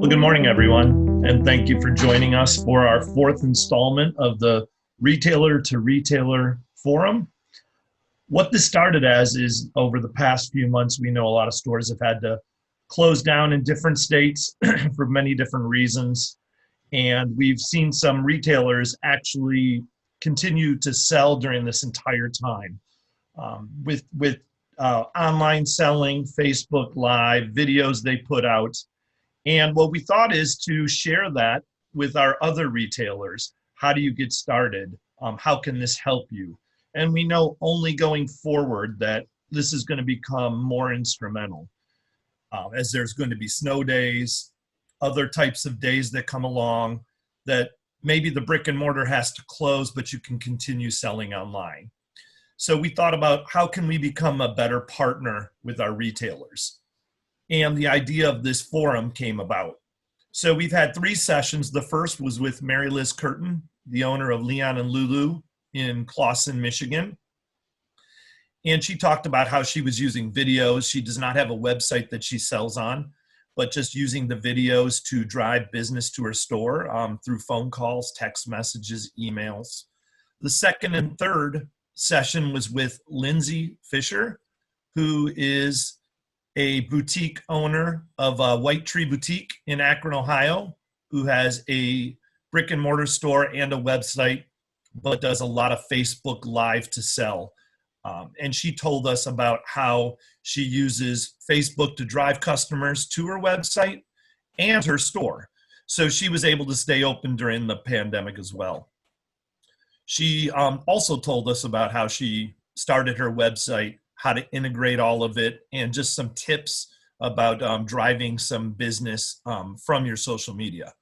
Well, good morning, everyone, and thank you for joining us for our fourth installment of the Retailer to Retailer Forum. What this started as is over the past few months, we know a lot of stores have had to close down in different states for many different reasons. And we've seen some retailers actually continue to sell during this entire time with online selling, Facebook Live, videos they put out. And what we thought is to share that with our other retailers. How do you get started? How can this help you? And we know only going forward that this is going to become more instrumental as there's going to be snow days, other types of days that come along that maybe the brick and mortar has to close, but you can continue selling online. So we thought about how can we become a better partner with our retailers? And the idea of this forum came about. So we've had 3 sessions. The first was with Mary Liz Curtin, the owner of Leon and Lulu in Clawson, Michigan. And she talked about how she was using videos. She does not have a website that she sells on, but just using the videos to drive business to her store through phone calls, text messages, emails. The second and third session was with Lindsay Fisher, who is a boutique owner of a White Tree Boutique in Akron, Ohio, who has a brick and mortar store and a website, but does a lot of Facebook Live to sell. And she told us about how she uses Facebook to drive customers to her website and her store. So she was able to stay open during the pandemic as well. She also told us about how she started her website, how to integrate all of it, and just some tips about driving some business from your social media.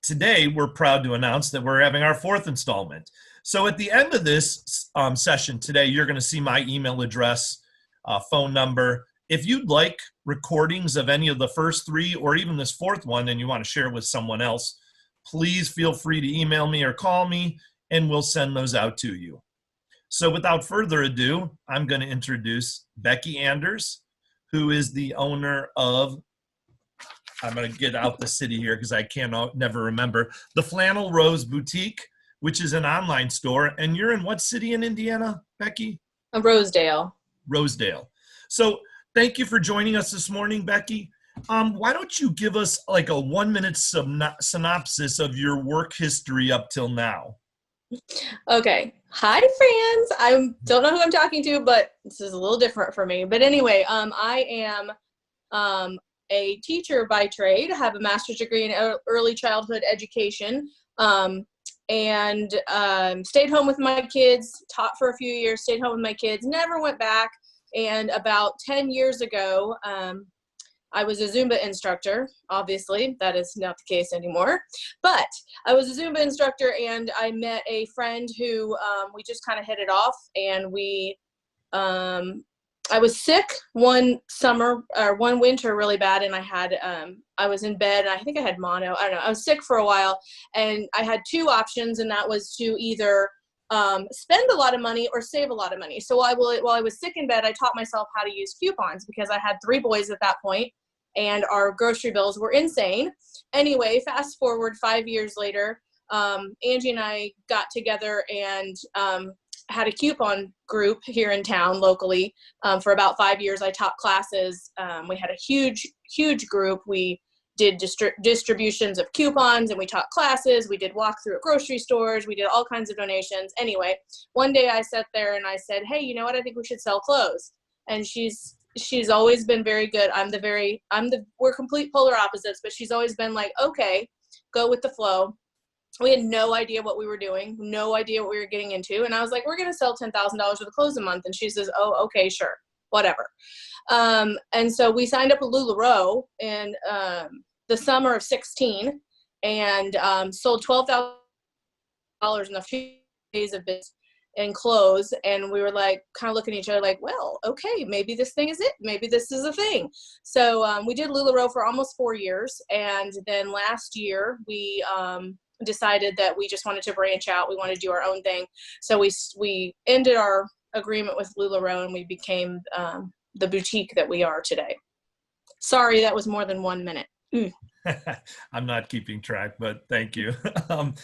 Today, we're proud to announce that we're having our 4th installment. So at the end of this session today, you're going to see my email address, phone number. If you'd like recordings of any of the first 3 or even this 4th one and you want to share with someone else, please feel free to email me or call me and we'll send those out to you. So without further ado, I'm going to introduce Becky Anders, who is the owner of, I'm going to get out the city here because I never remember, the Flannel Rose Boutique, which is an online store. And you're in what city in Indiana, Becky? Rosedale. Rosedale. So thank you for joining us this morning, Becky. Why don't you give us like a 1-minute synopsis of your work history up till now? Okay. Hi, friends. I don't know who I'm talking to, but this is a little different for me. But anyway, I am a teacher by trade. I have a master's degree in early childhood education, and stayed home with my kids, taught for a few years, stayed home with my kids, never went back. And about 10 years ago, I was a Zumba instructor. Obviously, that is not the case anymore. But I was a Zumba instructor, and I met a friend who we just kind of hit it off. And I was sick one winter really bad, and I was in bed, and I think I had mono. I don't know. I was sick for a while, and I had 2 options, and that was to either spend a lot of money or save a lot of money. So while I was sick in bed, I taught myself how to use coupons because I had 3 boys at that point, and our grocery bills were insane. Anyway, fast forward 5 years later, Angie and I got together and had a coupon group here in town locally. For about 5 years, I taught classes. We had a huge group. We did distributions of coupons, and we taught classes. We did walkthrough at grocery stores. We did all kinds of donations. Anyway, one day I sat there and I said, hey, you know what? I think we should sell clothes. And she's always been very good. We're complete polar opposites, but she's always been like, okay, go with the flow. We had no idea what we were doing, no idea what we were getting into. And I was like, we're going to sell $10,000 worth of clothes a month. And she says, oh, okay, sure, whatever. And so we signed up with LuLaRoe in the summer of 16 and sold $12,000 in a few days of business in clothes. And we were like, kind of looking at each other like, well, okay, maybe this thing is it. Maybe this is a thing. So we did LuLaRoe for almost 4 years. And then last year we decided that we just wanted to branch out. We wanted to do our own thing. So we ended our agreement with LuLaRoe and we became the boutique that we are today. Sorry, that was more than 1 minute. I'm not keeping track, but thank you. Um,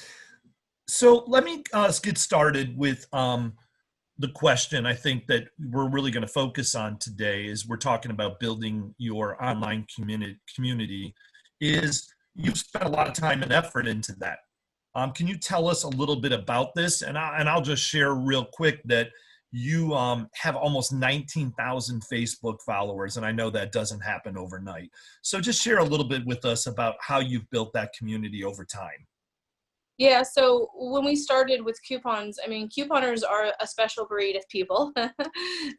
so let me get started with the question I think that we're really going to focus on today is we're talking about building your online community is you've spent a lot of time and effort into that. Can you tell us a little bit about this? And I'll just share real quick that you have almost 19,000 Facebook followers, and I know that doesn't happen overnight. So just share a little bit with us about how you've built that community over time. Yeah, so when we started with coupons, I mean, couponers are a special breed of people.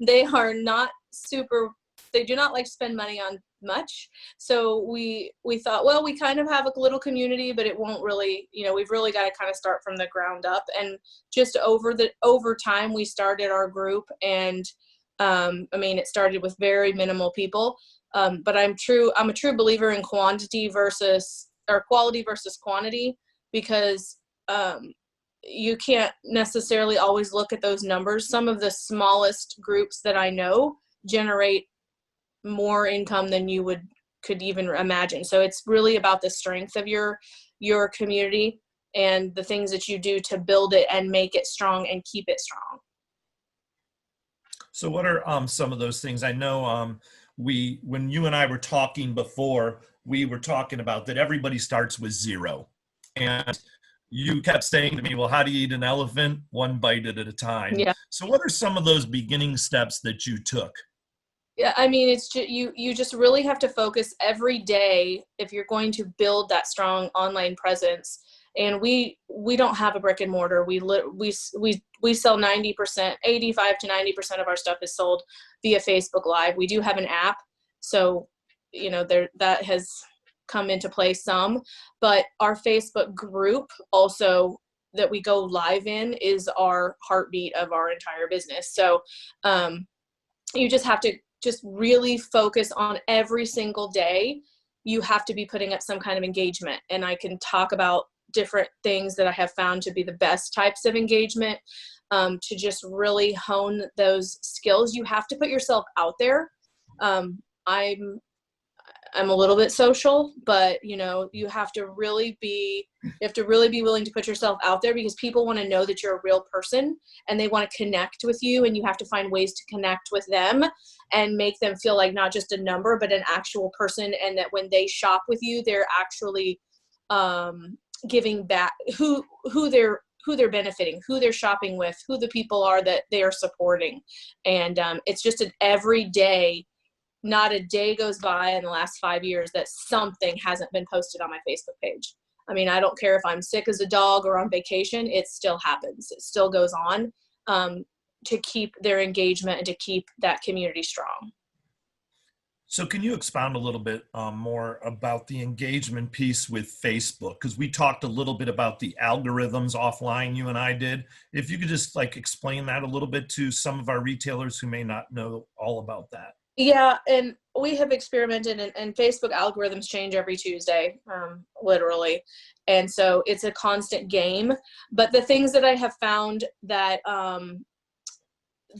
They are not super, they do not like to spend money on much. So we thought, well, we kind of have a little community, but it won't really, we've really got to kind of start from the ground up. And just over time, we started our group, and I mean, it started with very minimal people. But I'm a true believer in quality versus quantity, because you can't necessarily always look at those numbers. Some of the smallest groups that I know generate more income than you could even imagine. So it's really about the strength of your community and the things that you do to build it and make it strong and keep it strong. So what are some of those things? I know when you and I were talking before, we were talking about that everybody starts with zero. And you kept saying to me, well, how do you eat an elephant? One bite at a time. Yeah. So what are some of those beginning steps that you took? Yeah, I mean, it's just, you just really have to focus every day if you're going to build that strong online presence. And we don't have a brick and mortar. We sell 90%, 85 to 90% of our stuff is sold via Facebook Live. We do have an app, so that has come into play some, but our Facebook group also that we go live in is our heartbeat of our entire business. So you just have to just really focus on every single day. You have to be putting up some kind of engagement, and I can talk about different things that I have found to be the best types of engagement to just really hone those skills. You have to put yourself out there. I'm a little bit social, but you have to really be willing to put yourself out there, because people want to know that you're a real person and they want to connect with you, and you have to find ways to connect with them and make them feel like not just a number, but an actual person. And that when they shop with you, they're actually giving back who they're benefiting, who they're shopping with, who the people are that they are supporting. And it's just an everyday. Not a day goes by in the last 5 years that something hasn't been posted on my Facebook page. I mean, I don't care if I'm sick as a dog or on vacation, it still happens. It still goes on to keep their engagement and to keep that community strong. So can you expound a little bit more about the engagement piece with Facebook? Because we talked a little bit about the algorithms offline, you and I did. If you could just explain that a little bit to some of our retailers who may not know all about that. Yeah, and we have experimented, and Facebook algorithms change every Tuesday, literally. And so it's a constant game. But the things that I have found that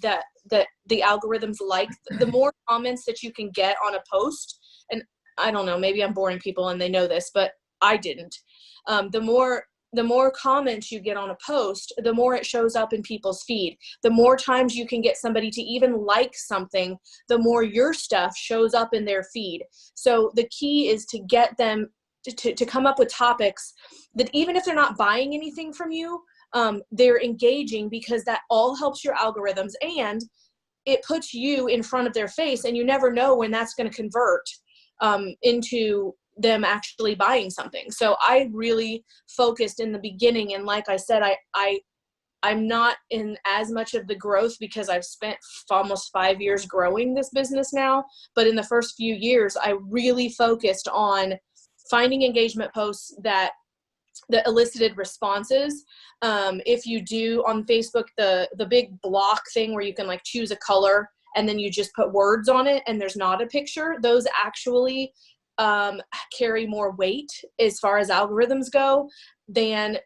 that the algorithms like, the more comments that you can get on a post, and I don't know, maybe I'm boring people and they know this, but I didn't. The more comments you get on a post, the more it shows up in people's feed. The more times you can get somebody to even like something, the more your stuff shows up in their feed. So the key is to get them to come up with topics that even if they're not buying anything from you, they're engaging, because that all helps your algorithms, and it puts you in front of their face, and you never know when that's going to convert into them actually buying something. So I really focused in the beginning, and like I said, I'm not in as much of the growth because I've spent almost 5 years growing this business now, but in the first few years I really focused on finding engagement posts that elicited responses. If you do on Facebook the big block thing where you can choose a color and then you just put words on it and there's not a picture, those actually carry more weight as far as algorithms go than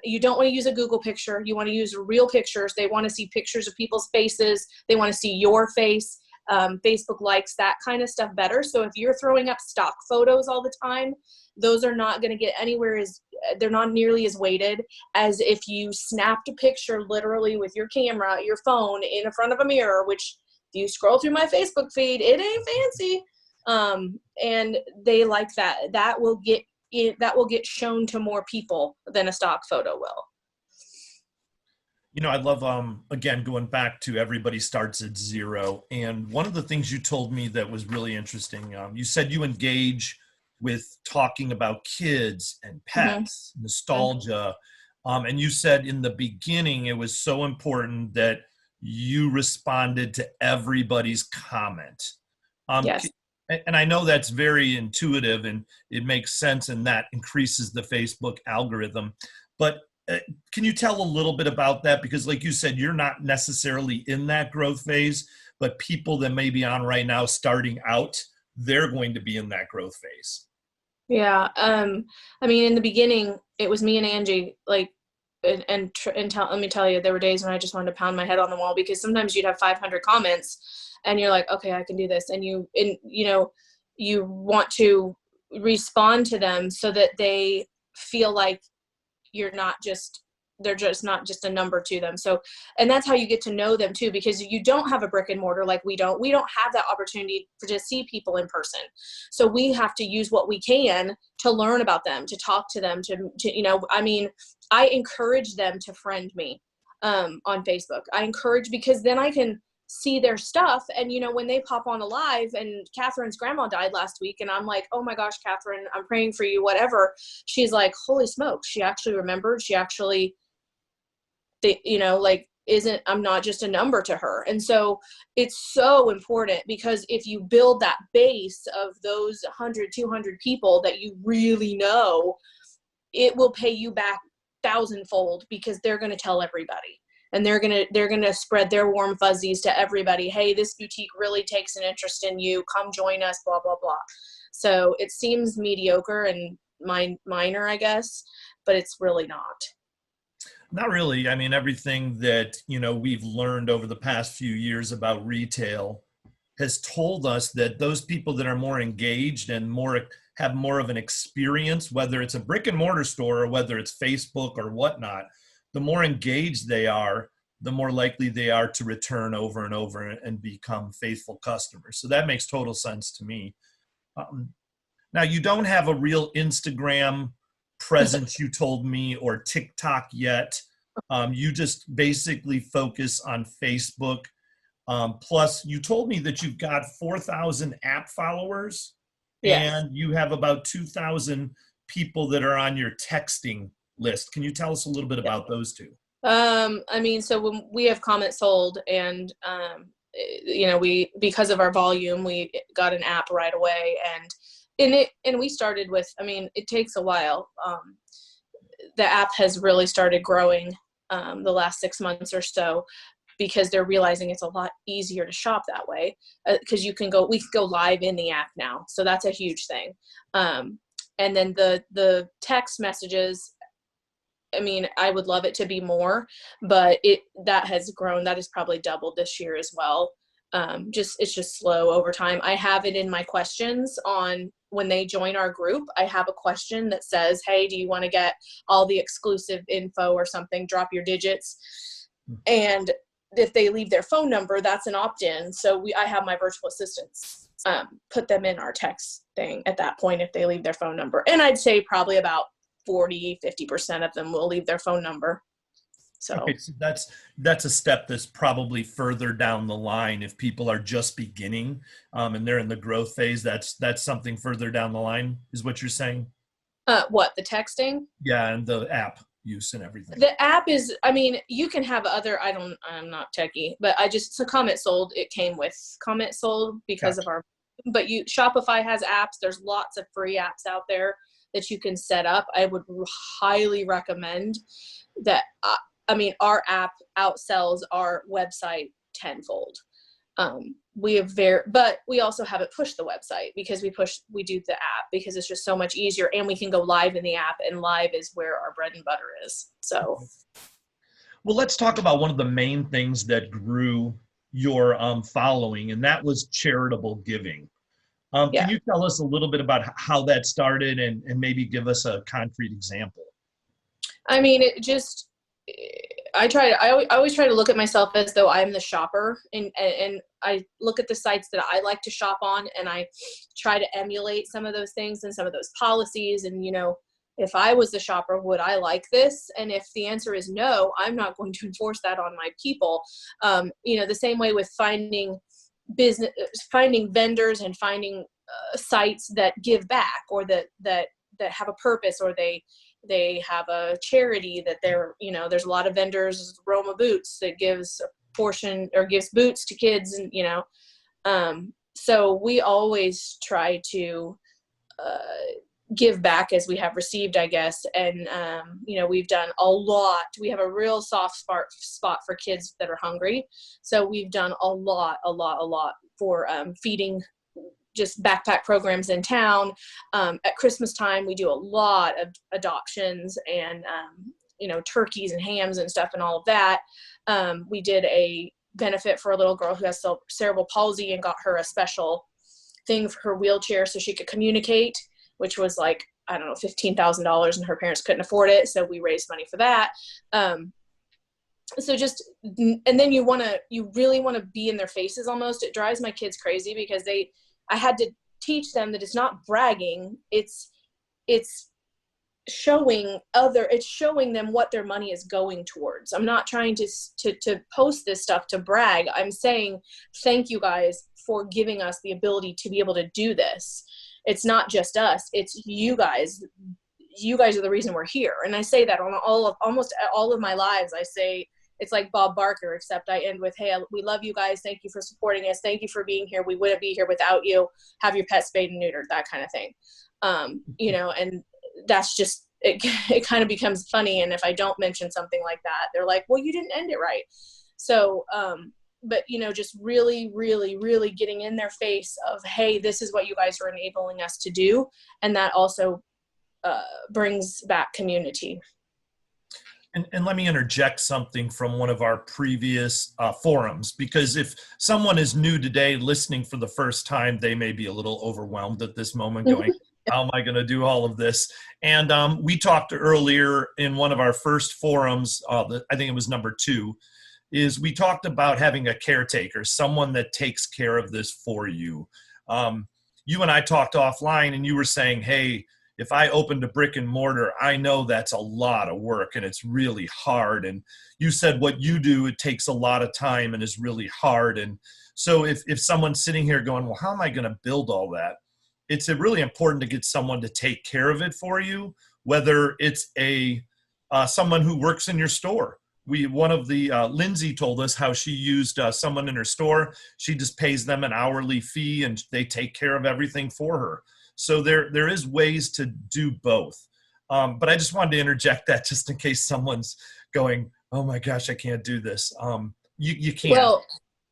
you don't want to use a Google picture. You want to use real pictures. They want to see pictures of people's faces. They want to see your face. Facebook likes that kind of stuff better. So if you're throwing up stock photos all the time, those are not going to get anywhere as they're not nearly as weighted as if you snapped a picture literally with your camera, your phone in front of a mirror, which if you scroll through my Facebook feed, it ain't fancy. And they like that. That will get shown to more people than a stock photo will. You know, I love, again, going back to everybody starts at zero. And one of the things you told me that was really interesting, you said you engage with talking about kids and pets, nostalgia. And you said in the beginning, it was so important that you responded to everybody's comment. Yes. And I know that's very intuitive and it makes sense, and that increases the Facebook algorithm. But can you tell a little bit about that? Because like you said, you're not necessarily in that growth phase, but people that may be on right now starting out, they're going to be in that growth phase. Yeah. I mean, in the beginning, it was me and Angie, like, let me tell you, there were days when I just wanted to pound my head on the wall, because sometimes you'd have 500 comments and you're like, okay, I can do this. And you want to respond to them so that they feel like they're just not just a number to them. So, and that's how you get to know them too, because you don't have a brick and mortar like we don't have that opportunity to see people in person. So we have to use what we can to learn about them, to talk to them, I mean, I encourage them to friend me on Facebook. I encourage, because then I can see their stuff. And, when they pop on a live, and Catherine's grandma died last week, and I'm like, oh my gosh, Catherine, I'm praying for you, whatever. She's like, holy smokes. She actually remembered. She actually, I'm not just a number to her. And so it's so important, because if you build that base of those 100, 200 people that you really know, it will pay you back thousandfold, because they're going to tell everybody. And they're gonna spread their warm fuzzies to everybody. Hey, this boutique really takes an interest in you. Come join us, blah, blah, blah. So it seems mediocre and minor, I guess, but it's really not. Not really. I mean, everything that, we've learned over the past few years about retail has told us that those people that are more engaged and have more of an experience, whether it's a brick and mortar store or whether it's Facebook or whatnot, the more engaged they are, the more likely they are to return over and over and become faithful customers. So that makes total sense to me. Now, you don't have a real Instagram presence, you told me, or TikTok yet. You just basically focus on Facebook. Plus, you told me that you've got 4,000 app followers. Yes. And you have about 2,000 people that are on your texting list. Can you tell us a little bit about those two? I mean, so when we have comments sold, and because of our volume, we got an app right away, and we started with, I mean, it takes a while. The app has really started growing the last 6 months or so, because they're realizing it's a lot easier to shop that way, because we can go live in the app now. So that's a huge thing. And then the text messages, I mean, I would love it to be more, but that has grown. That has probably doubled this year as well. It's just slow over time. I have it in my questions on when they join our group. I have a question that says, hey, do you want to get all the exclusive info or something? Drop your digits. And if they leave their phone number, that's an opt-in. So I have my virtual assistants put them in our text thing at that point if they leave their phone number. And I'd say probably about 40-50% of them will leave their phone number. So, okay, so that's a step that's probably further down the line. If people are just beginning and they're in the growth phase, that's something further down the line, is what you're saying? What, the texting? Yeah, and the app use and everything. The app is, I mean, you can have other, I'm not techie, but so Comment Sold, it came with Comment Sold because of but Shopify has apps. There's lots of free apps out there that you can set up. I would highly recommend that. I mean, our app outsells our website tenfold. But we also have it push the website, because we do the app because it's just so much easier, and we can go live in the app, and live is where our bread and butter is. So, well, let's talk about one of the main things that grew your following, and that was charitable giving. Can Yeah. you tell us a little bit about how that started and maybe give us a concrete example? I mean, it just, I always try to look at myself as though I'm the shopper, and I look at the sites that I like to shop on, and I try to emulate some of those things and some of those policies. And, if I was the shopper, would I like this? And if the answer is no, I'm not going to enforce that on my people. The same way with finding vendors and finding sites that give back, or that have a purpose, or they have a charity that there's a lot of vendors. Roma Boots that gives a portion or gives boots to kids, and so we always try to give back as we have received, I guess. And we've done a lot. We have a real soft spot for kids that are hungry, so we've done a lot for feeding, just backpack programs in town. At Christmas time, we do a lot of adoptions and, turkeys and hams and stuff and all of that. We did a benefit for a little girl who has cerebral palsy and got her a special thing for her wheelchair so she could communicate, which was like, I don't know, $15,000, and her parents couldn't afford it. So we raised money for that. And then you really want to be in their faces almost. It drives my kids crazy because I had to teach them that it's not bragging. It's showing them what their money is going towards. I'm not trying to post this stuff to brag. I'm saying, thank you guys for giving us the ability to be able to do this. It's not just us, it's you guys. You guys are the reason we're here. And I say that on almost all of my lives. I say, it's like Bob Barker, except I end with, hey, we love you guys. Thank you for supporting us. Thank you for being here. We wouldn't be here without you. Have your pet spayed and neutered, that kind of thing. And that's just, it kind of becomes funny. And if I don't mention something like that, they're like, well, you didn't end it right. So, but just really, really, really getting in their face of, hey, this is what you guys are enabling us to do. And that also brings back community. And let me interject something from one of our previous forums, because if someone is new today listening for the first time, they may be a little overwhelmed at this moment going, how am I going to do all of this? And we talked earlier in one of our first forums, I think it was number 2, is we talked about having a caretaker, someone that takes care of this for you. You and I talked offline, and you were saying, hey, if I opened a brick and mortar, I know that's a lot of work and it's really hard. And you said what you do, it takes a lot of time and is really hard. And so if someone's sitting here going, well, how am I going to build all that? It's really important to get someone to take care of it for you, whether it's someone who works in your store. Lindsay told us how she used someone in her store. She just pays them an hourly fee and they take care of everything for her. So there is ways to do both. But I just wanted to interject that just in case someone's going, oh my gosh, I can't do this. You can't. Well,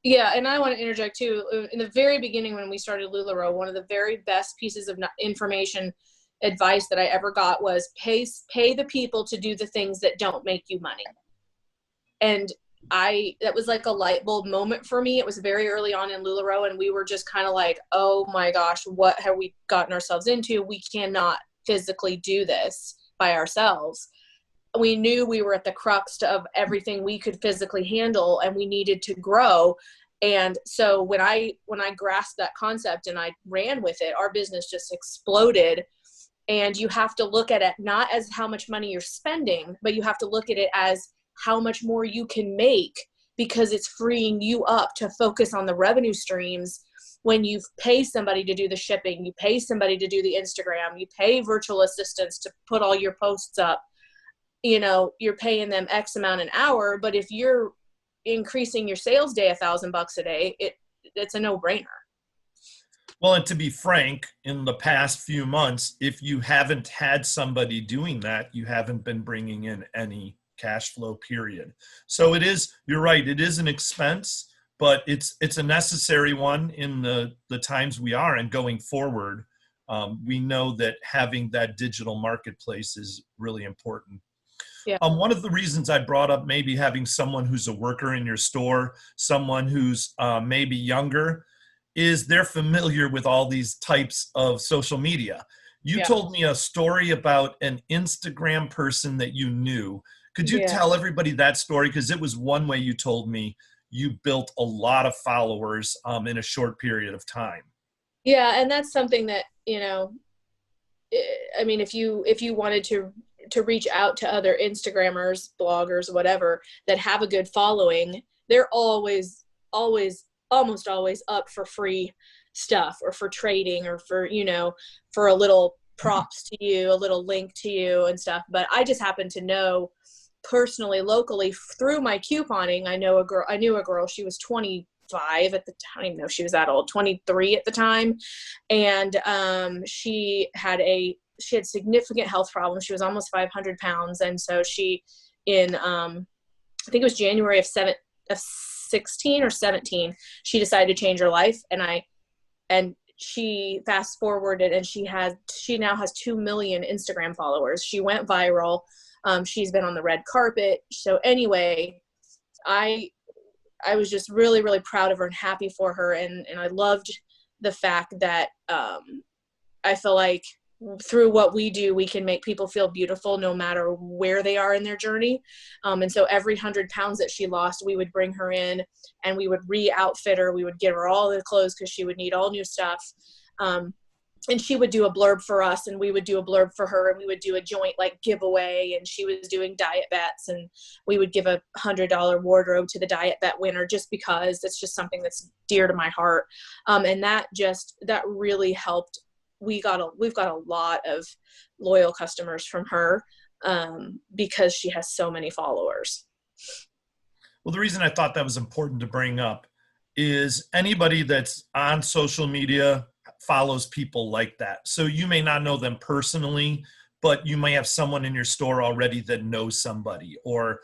yeah, and I want to interject too. In the very beginning when we started LuLaRoe, one of the very best pieces of information advice that I ever got was pay the people to do the things that don't make you money. And that was like a light bulb moment for me. It was very early on in LuLaRoe, and we were just kind of like, oh my gosh, what have we gotten ourselves into? We cannot physically do this by ourselves. We knew we were at the crux of everything we could physically handle, and we needed to grow. And so when I grasped that concept and I ran with it, our business just exploded. And you have to look at it not as how much money you're spending, but you have to look at it as how much more you can make, because it's freeing you up to focus on the revenue streams. When you pay somebody to do the shipping, you pay somebody to do the Instagram, you pay virtual assistants to put all your posts up, you're paying them X amount an hour. But if you're increasing your sales day $1,000 a day, it's a no-brainer. Well, and to be frank, in the past few months, if you haven't had somebody doing that, you haven't been bringing in any cash flow, period. So you're right, it is an expense, but it's a necessary one in the times we are. And going forward, we know that having that digital marketplace is really important. Yeah. One of the reasons I brought up maybe having someone who's a worker in your store, someone who's maybe younger, is they're familiar with all these types of social media. You Yeah. told me a story about an Instagram person that you knew. Could you Yeah. tell everybody that story? Because it was one way you told me you built a lot of followers in a short period of time. Yeah, and that's something that, you know, I mean, if you wanted to reach out to other Instagrammers, bloggers, whatever, that have a good following, they're always, almost always up for free stuff or for trading or for, you know, for a little props to you, a little link to you and stuff. But I just happen to know personally, locally, through my couponing, I knew a girl, she was 25 at the time. I don't even know if she was that old, 23 at the time. And she had significant health problems. She was almost 500 pounds. And so she, in, I think it was January of 16 or 17, she decided to change her life. And she fast forwarded, and she now has 2 million Instagram followers. She went viral. She's been on the red carpet. So anyway, I was just really, really proud of her and happy for her. And I loved the fact that I feel like through what we do, we can make people feel beautiful no matter where they are in their journey. And so every 100 pounds that she lost, we would bring her in and we would re-outfit her. We would give her all the clothes because she would need all new stuff. And she would do a blurb for us, and we would do a blurb for her, and we would do a joint like giveaway, and she was doing diet bets, and we would give a $100 wardrobe to the diet bet winner just because it's just something that's dear to my heart. And that really helped. We've got a lot of loyal customers from her because she has so many followers. Well, the reason I thought that was important to bring up is anybody that's on social media follows people like that. So you may not know them personally, but you may have someone in your store already that knows somebody, or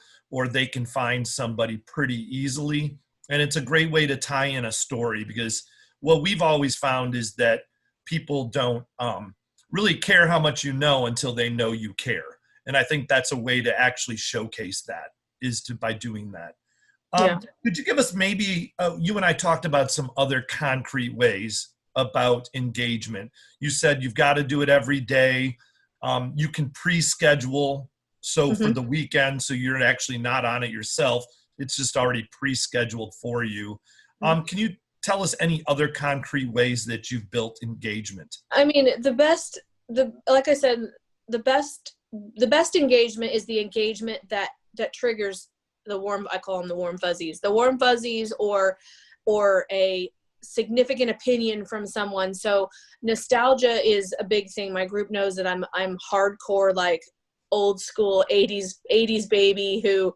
they can find somebody pretty easily. And it's a great way to tie in a story, because what we've always found is that people don't really care how much you know until they know you care. And I think that's a way to actually showcase that, is by doing that. Yeah. Could you give us maybe, you and I talked about some other concrete ways about engagement. You said you've got to do it every day. You can pre-schedule. So for the weekend, so you're actually not on it yourself. It's just already pre-scheduled for you. Can you tell us any other concrete ways that you've built engagement? I mean, like I said, the best engagement is the engagement that triggers I call them the warm fuzzies, or a significant opinion from someone. So nostalgia is a big thing. My group knows that I'm hardcore, like old school 80s baby, who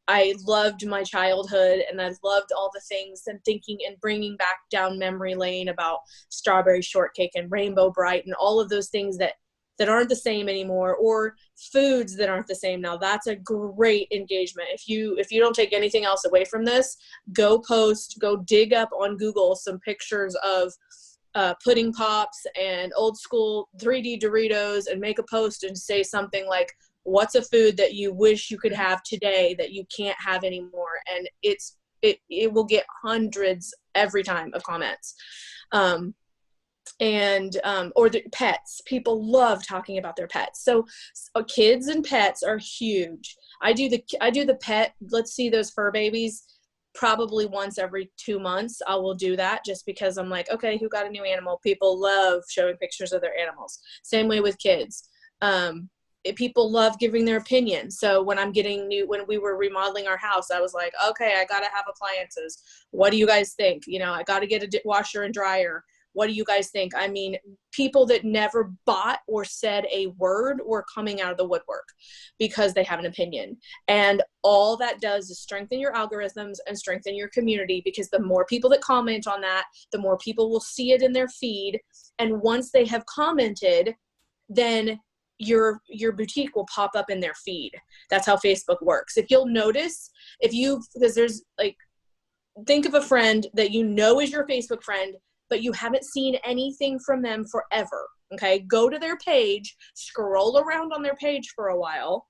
I loved my childhood, and I loved all the things and thinking and bringing back down memory lane about strawberry shortcake and Rainbow Bright and all of those things that aren't the same anymore, or foods that aren't the same now. That's a great engagement. If you don't take anything else away from this, go dig up on Google some pictures of pudding pops and old school 3D Doritos, and make a post and say something like, what's a food that you wish you could have today that you can't have anymore? And it will get hundreds every time of comments. Or the pets. People love talking about their pets. So kids and pets are huge. I do the pet, let's see those fur babies, probably once every 2 months. I will do that just because I'm like, okay, who got a new animal? People love showing pictures of their animals. Same way with kids. People love giving their opinion. So when we were remodeling our house, I was like, okay, I got to have appliances. What do you guys think? You know, I got to get a washer and dryer. What do you guys think? I mean, people that never bought or said a word were coming out of the woodwork because they have an opinion. And all that does is strengthen your algorithms and strengthen your community, because the more people that comment on that, the more people will see it in their feed. And once they have commented, then your boutique will pop up in their feed. That's how Facebook works. If you'll notice, because there's like, think of a friend that you know is your Facebook friend, but you haven't seen anything from them forever. Okay. Go to their page, scroll around on their page for a while,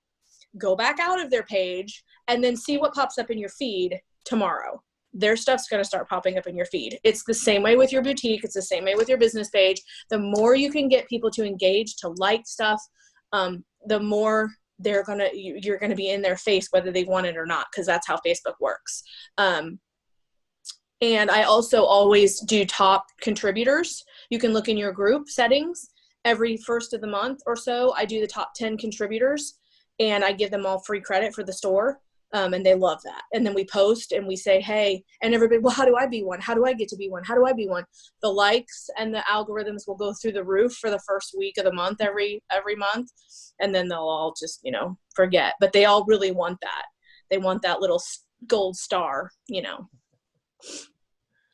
go back out of their page, and then see what pops up in your feed tomorrow. their stuff's going to start popping up in your feed. It's the same way with your boutique. It's the same way with your business page. The more you can get people to engage, to like stuff, the more you're going to be in their face, whether they want it or not, because that's how Facebook works. And I also always do top contributors. You can look in your group settings every first of the month or so. I do the top 10 contributors and I give them all free credit for the store. And they love that. And then we post and we say, hey, and everybody, well, how do I be one? How do I get to be one? How do I be one? The likes and the algorithms will go through the roof for the first week of the month, every month. And then they'll all just, forget, but they all really want that. They want that little gold star,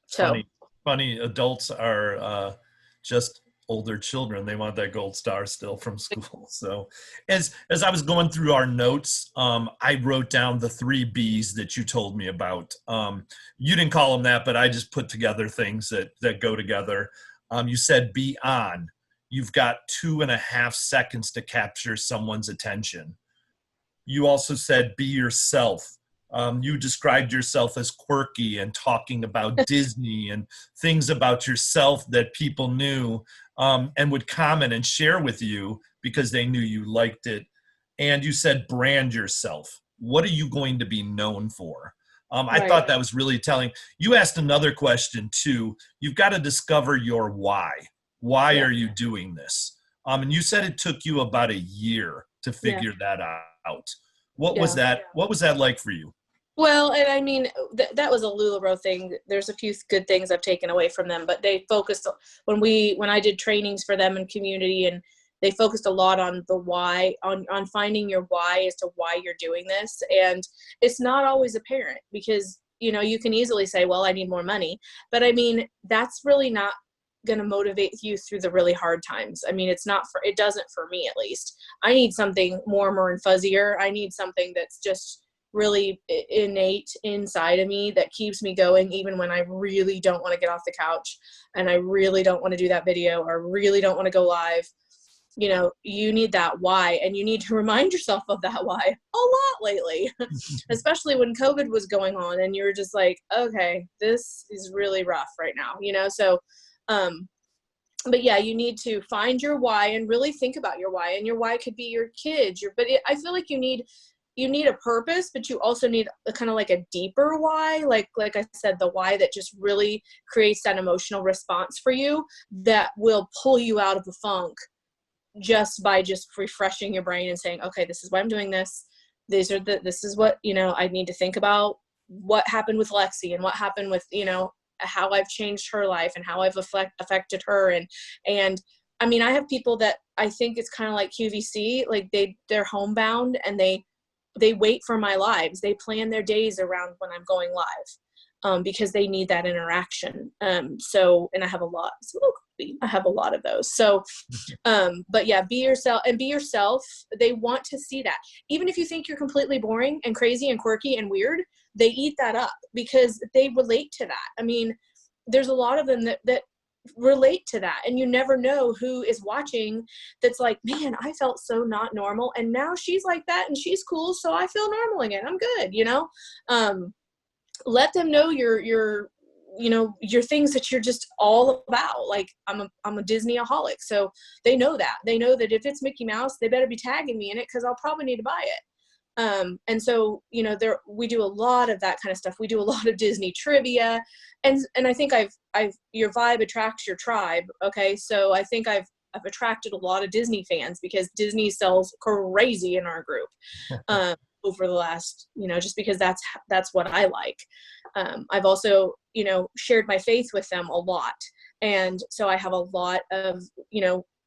So funny. Adults are, just older children. They want that gold star still from school. So as I was going through our notes, I wrote down the 3 B's that you told me about. You didn't call them that, but I just put together things that go together. You said be on. You've got 2.5 seconds to capture someone's attention. You also said be yourself. You described yourself as quirky and talking about Disney and things about yourself that people knew and would comment and share with you because they knew you liked it. And you said brand yourself. What are you going to be known for? I thought that was really telling. You asked another question too. You've got to discover your why. Why are you doing this? And you said it took you about a year to figure that out. What was that? What was that like for you? Well, and I mean, that was a LuLaRoe thing. There's a few good things I've taken away from them, but they focused when I did trainings for them in community, and they focused a lot on the why, on finding your why as to why you're doing this. And it's not always apparent because, you can easily say, well, I need more money, but I mean, that's really not going to motivate you through the really hard times. I mean, it doesn't for me, at least. I need something warmer and fuzzier. I need something that's just really innate inside of me that keeps me going even when I really don't want to get off the couch and I really don't want to do that video or really don't want to go live. You need that why, and you need to remind yourself of that why a lot lately, especially when COVID was going on and you're just like, okay, this is really rough right now, so but yeah, you need to find your why and really think about your why, and your why could be your kids, I feel like you need a purpose, but you also need a kind of like a deeper why, like I said, the why that just really creates that emotional response for you that will pull you out of the funk just by just refreshing your brain and saying, okay, this is why I'm doing this. This is what, I need to think about what happened with Lexi and what happened with, how I've changed her life and how I've affected her. And I mean, I have people that I think it's kind of like QVC, like they're homebound and they wait for my lives. They plan their days around when I'm going live because they need that interaction. And I have a lot. I have a lot of those. So, but yeah, be yourself and be yourself. They want to see that. Even if you think you're completely boring and crazy and quirky and weird, they eat that up because they relate to that. I mean, there's a lot of them that relate to that, and you never know who is watching that's like, man, I felt so not normal and now she's like that and she's cool, so I feel normal again, I'm good. Let them know your things that you're just all about. Like I'm a Disney-aholic, so they know that if it's Mickey Mouse, they better be tagging me in it because I'll probably need to buy it. And so, we do a lot of that kind of stuff. We do a lot of Disney trivia, and I think your vibe attracts your tribe. Okay. So I think I've attracted a lot of Disney fans because Disney sells crazy in our group, over the last, just because that's what I like. I've also, shared my faith with them a lot. And so I have a lot of,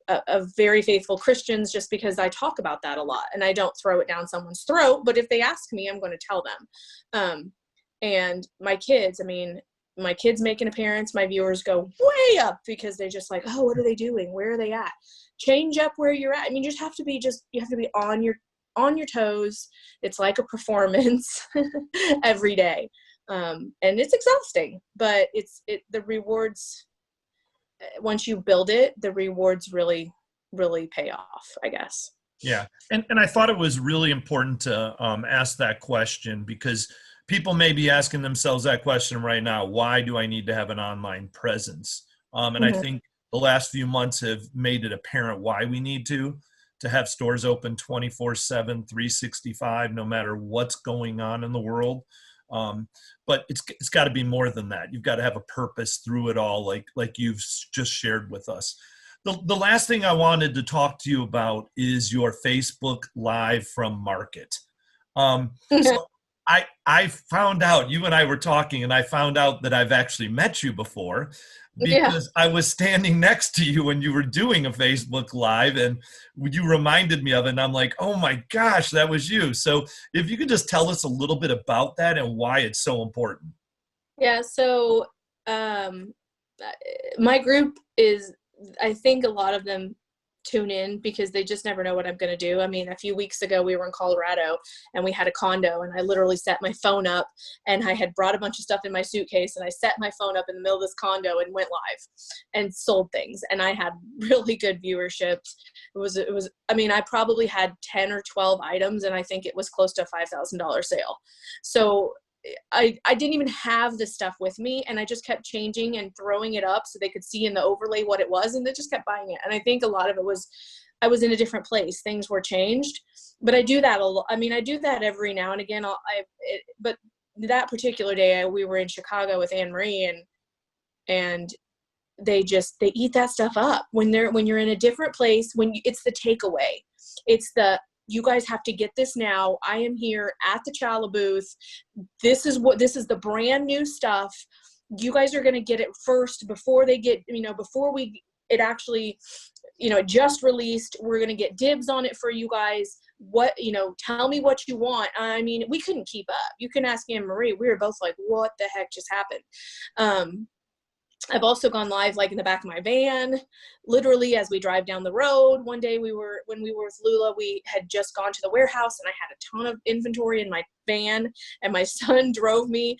of very faithful Christians just because I talk about that a lot and I don't throw it down someone's throat, but if they ask me, I'm going to tell them. And my kids make an appearance. My viewers go way up because they're just like, oh, what are they doing? Where are they at? Change up where you're at. I mean, you have to be on your toes. It's like a performance every day. And it's exhausting, but the rewards, once you build it, the rewards really, really pay off, I guess. Yeah. And I thought it was really important to ask that question because People may be asking themselves that question right now. Why do I need to have an online presence? And I Mhm. think the last few months have made it apparent why we need to have stores open 24/7, 365, no matter what's going on in the world. But it's got to be more than that. You've got to have a purpose through it all, like you've just shared with us. The last thing I wanted to talk to you about is your Facebook Live from Market. So I found out, you and I were talking, and I found out that I've actually met you before Yeah. because I was standing next to you when you were doing a Facebook Live, and you reminded me of it, and I'm like, oh my gosh, that was you. So if you could just tell us a little bit about that and why it's so important. Yeah. So, um, my group is, I think a lot of them tune in because they just never know what I'm going to do. I mean, a few weeks ago we were in Colorado and we had a condo, and I literally set my phone up, and I had brought a bunch of stuff in my suitcase, and I set my phone up in the middle of this condo and went live and sold things. And I had really good viewership. I mean, I probably had 10 or 12 items, and I think it was close to a $5,000 sale. So I didn't even have the stuff with me, and I just kept changing and throwing it up so they could see in the overlay what it was, and they just kept buying it. And I think a lot of it was I was in a different place. Things were changed, but I do that a lot. I mean, I do that every now and again. But that particular day, we were in Chicago with Anne Marie, and they eat that stuff up when you're in a different place. It's the takeaway, it's the, you guys have to get this now. I am here at the Chala booth. This is the brand new stuff. You guys are going to get it first before they get, before it actually, it just released. We're going to get dibs on it for you guys. Tell me what you want. I mean, we couldn't keep up. You can ask Anne Marie. We were both like, what the heck just happened? I've also gone live like in the back of my van, literally as we drive down the road. One day when we were with Lula, we had just gone to the warehouse, and I had a ton of inventory in my van, and my son drove me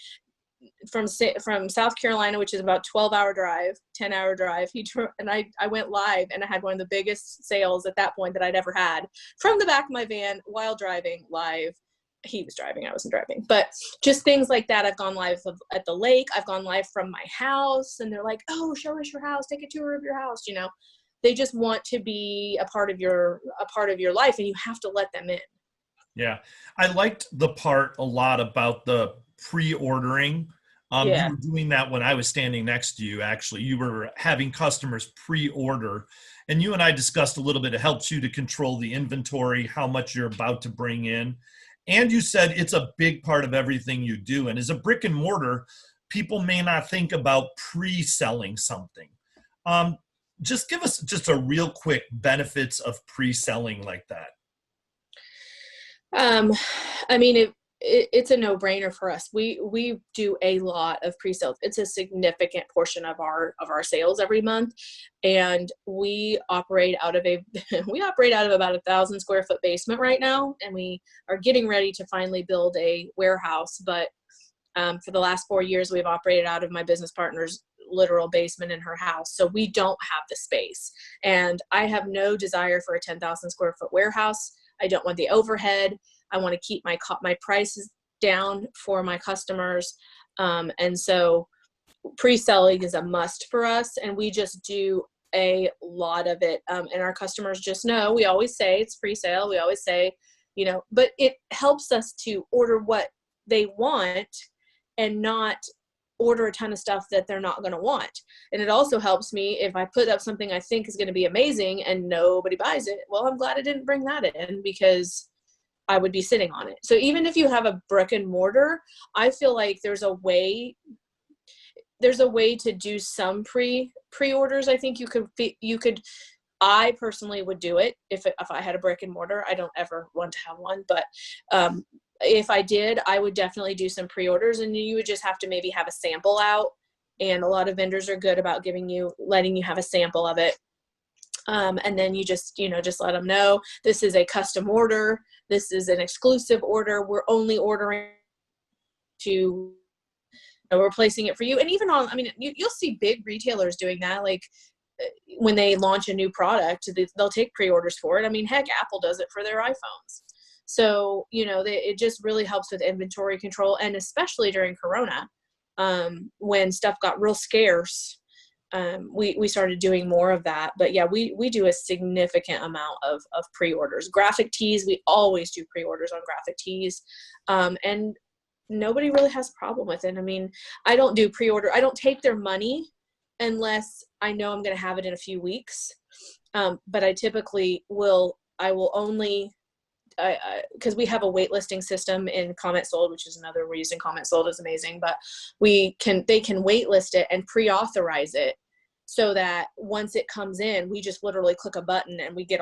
from South Carolina, which is about 10-hour drive. He drove, and I went live, and I had one of the biggest sales at that point that I'd ever had from the back of my van while driving live. He was driving, I wasn't driving, but just things like that. I've gone live at the lake. I've gone live from my house, and they're like, oh, show us your house, take a tour of your house. They just want to be a part of your life, and you have to let them in. Yeah. I liked the part a lot about the pre-ordering. You Yeah. were doing that when I was standing next to you, actually. You were having customers pre-order, and you and I discussed a little bit. It helps you to control the inventory, how much you're about to bring in. And you said it's a big part of everything you do. And as a brick and mortar, people may not think about pre-selling something. Just give us just a real quick benefits of pre-selling like that. I mean, it's a no-brainer for us. We do a lot of pre-sales. It's a significant portion of our sales every month, and we operate out of about 1,000 square foot basement right now, and we are getting ready to finally build a warehouse. But for the last 4 years, we've operated out of my business partner's literal basement in her house, so we don't have the space. And I have no desire for a 10,000 square foot warehouse. I don't want the overhead. I want to keep my prices down for my customers. And so pre-selling is a must for us, and we just do a lot of it. And our customers just know, we always say it's pre-sale. We always say, but it helps us to order what they want and not order a ton of stuff that they're not going to want. And it also helps me if I put up something I think is going to be amazing and nobody buys it. Well, I'm glad I didn't bring that in, because I would be sitting on it. So even if you have a brick and mortar, I feel like there's a way to do some pre-orders. I think you could, I personally would do it if I had a brick and mortar. I don't ever want to have one, but if I did, I would definitely do some pre-orders, and you would just have to maybe have a sample out. And a lot of vendors are good about letting you have a sample of it. And then you just let them know this is a custom order. This is an exclusive order. We're only ordering we're placing it for you. And even you'll see big retailers doing that. Like when they launch a new product, they'll take pre-orders for it. I mean, heck, Apple does it for their iPhones. So, it just really helps with inventory control, and especially during Corona, when stuff got real scarce, we started doing more of that. But yeah, we do a significant amount of pre-orders. Graphic tees, we always do pre-orders on graphic tees. And nobody really has a problem with it. I mean, I don't do pre-order. I don't take their money unless I know I'm going to have it in a few weeks. But I typically I will only, because we have a waitlisting system in Comment Sold, which is another reason Comment Sold is amazing, but they can waitlist it and pre-authorize it, so that once it comes in, we just literally click a button and we get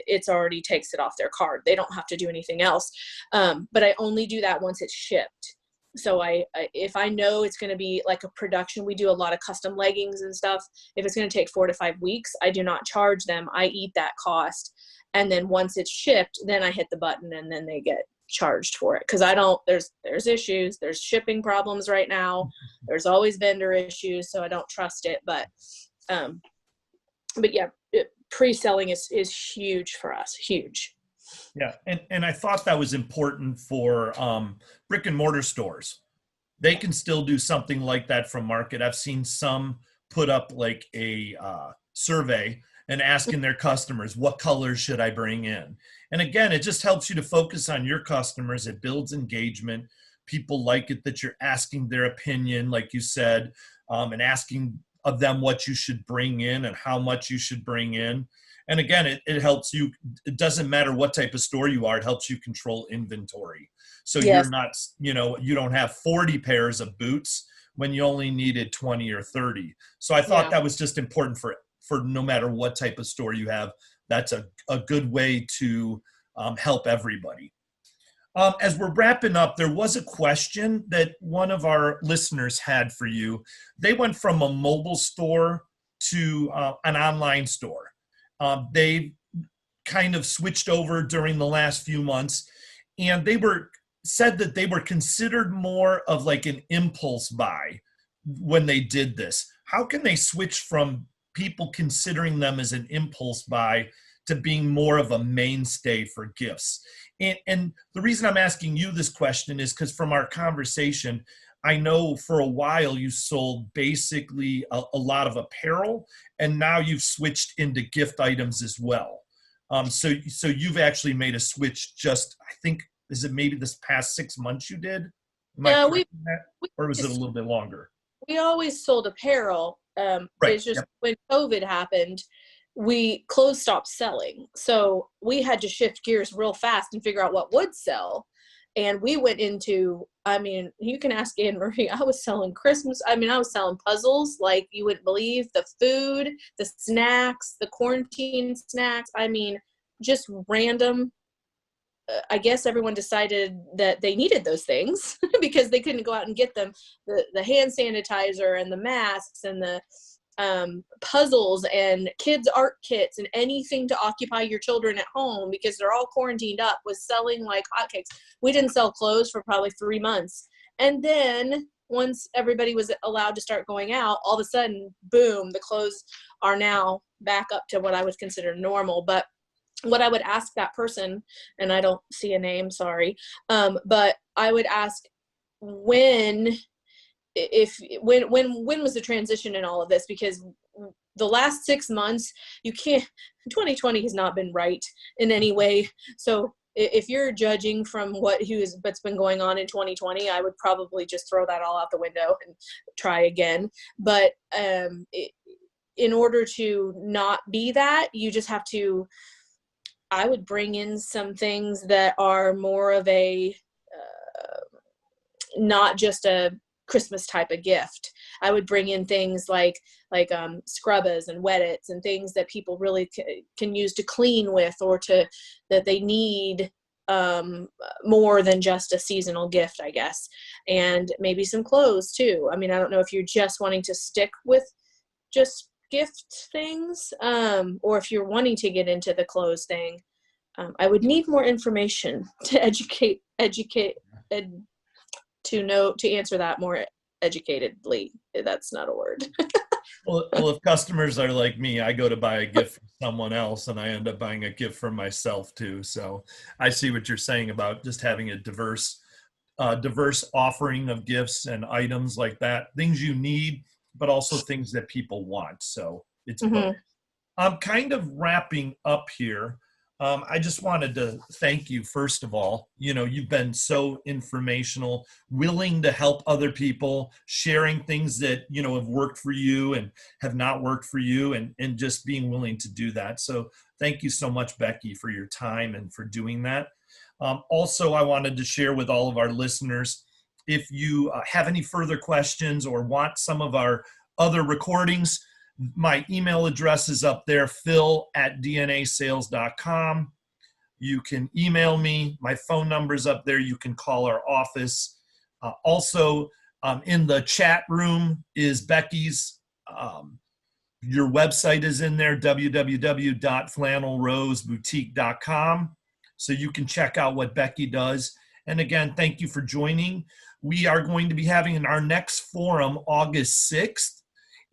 it's already takes it off their card. They don't have to do anything else. But I only do that once it's shipped. So if I know it's going to be like a production, we do a lot of custom leggings and stuff. If it's going to take 4 to 5 weeks, I do not charge them. I eat that cost. And then once it's shipped, then I hit the button and then they get charged for it. Cause there's issues, there's shipping problems right now. There's always vendor issues. So I don't trust it, but yeah, pre-selling is huge for us. Huge. Yeah. And I thought that was important for brick and mortar stores. They can still do something like that from market. I've seen some put up like a survey and asking their customers, what colors should I bring in? And again, it just helps you to focus on your customers. It builds engagement. People like it that you're asking their opinion, like you said, and asking of them what you should bring in and how much you should bring in. And again, it helps you. It doesn't matter what type of store you are. It helps you control inventory. So Yes. you're not, you don't have 40 pairs of boots when you only needed 20 or 30. So I thought that was just important for no matter what type of store you have. That's a good way to help everybody. As we're wrapping up, there was a question that one of our listeners had for you. They went from a mobile store to an online store. They kind of switched over during the last few months, and said that they were considered more of like an impulse buy when they did this. How can they switch from people considering them as an impulse buy to being more of a mainstay for gifts? And the reason I'm asking you this question is because from our conversation, I know for a while you sold basically a lot of apparel, and now you've switched into gift items as well. So you've actually made a switch just, I think, is it maybe this past 6 months you did? Yeah, or was it a little bit longer? We always sold apparel. Right. It's just when COVID happened, clothes stopped selling. So we had to shift gears real fast and figure out what would sell. And we went into, I mean, you can ask Anne Marie, I was selling I was selling puzzles like you wouldn't believe, the food, the snacks, the quarantine snacks. I mean, just random. I guess everyone decided that they needed those things because they couldn't go out and get them. The hand sanitizer and the masks and the puzzles and kids art kits and anything to occupy your children at home because they're all quarantined up was selling like hotcakes. We didn't sell clothes for probably 3 months. And then once everybody was allowed to start going out, all of a sudden, boom, the clothes are now back up to what I would consider normal. But what I would ask that person, and I don't see a name, sorry, but I would ask when was the transition in all of this? Because the last 6 months, 2020 has not been right in any way. So if you're judging from what's been going on in 2020, I would probably just throw that all out the window and try again. But in order to not be that, you just have to, I would bring in some things that are more of a, not just a Christmas type of gift. I would bring in things like scrubbers and wet-its and things that people really can use to clean with or that they need more than just a seasonal gift, I guess. And maybe some clothes too. I mean, I don't know if you're just wanting to stick with just gift things, or if you're wanting to get into the clothes thing. I would need more information to to answer that more educatedly. That's not a word. Well, if customers are like me, I go to buy a gift for someone else and I end up buying a gift for myself too. So I see what you're saying about just having a diverse offering of gifts and items like that, things you need, but also things that people want. So it's both. Hmm. I'm kind of wrapping up here. I just wanted to thank you, first of all. You know, you've been so informational, willing to help other people, sharing things that, you know, have worked for you and have not worked for you, and just being willing to do that. So thank you so much, Becky, for your time and for doing that. Also, I wanted to share with all of our listeners, if you have any further questions or want some of our other recordings, my email address is up there, phil@dnasales.com. You can email me. My phone number is up there. You can call our office. Also, in the chat room is Becky's. Your website is in there, www.flannelroseboutique.com. So you can check out what Becky does. And again, thank you for joining. We are going to be having our next forum August 6th.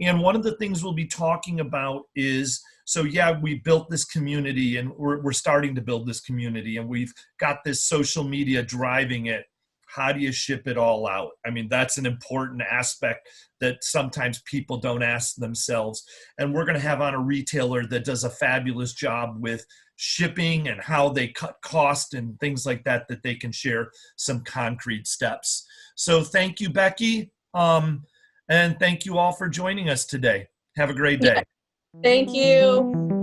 And one of the things we'll be talking about is, so yeah, we built this community and we're starting to build this community and we've got this social media driving it. How do you ship it all out? I mean, that's an important aspect that sometimes people don't ask themselves. And we're going to have on a retailer that does a fabulous job with shipping and how they cut cost and things like that, that they can share some concrete steps. So thank you, Becky. And thank you all for joining us today. Have a great Yeah. day. Thank you.